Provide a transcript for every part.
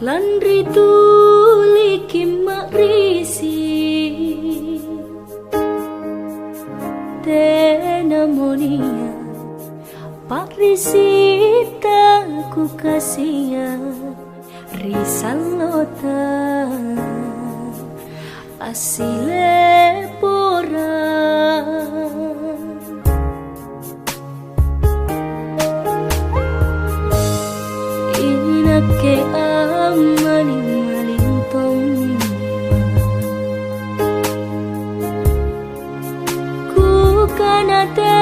Landri tuli kimak risi tenamonia pak risi ku kasihnya risalota asile pora inake maling tong ku kanate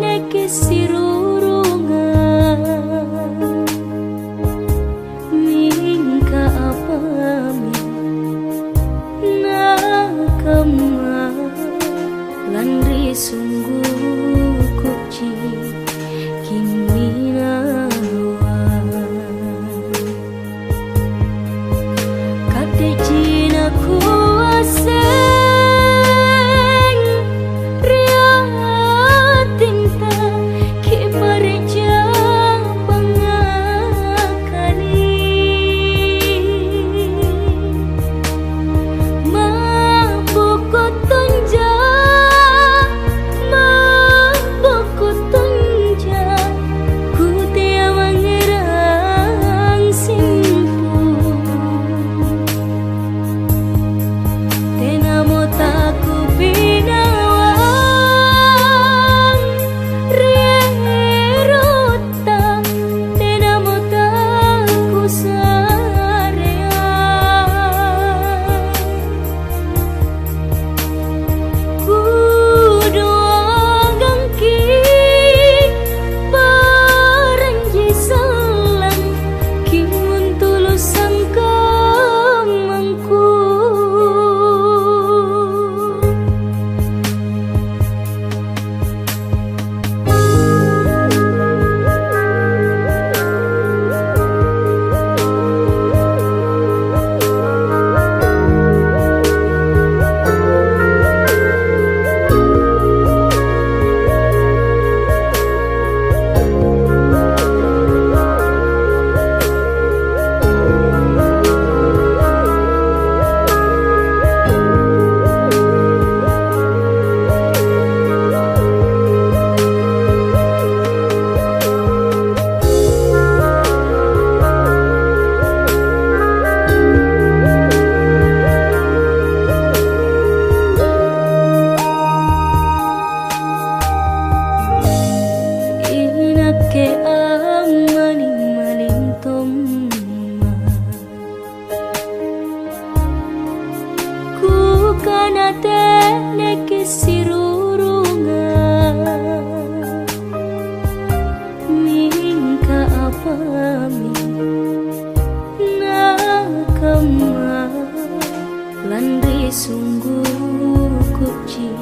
neke sirurungan mingka apa nakama landri sungguh kuci kimina Jina kuaseng ria tinta kibarja pangakali mabukot tunja ku tia mangerang simpu taku pinawang rierota tenamo taku sarea kudoagang ki paranji salang kimun tulus sangkamangku kanate neke sirurungan mingka apami nakama landri sungguh kuci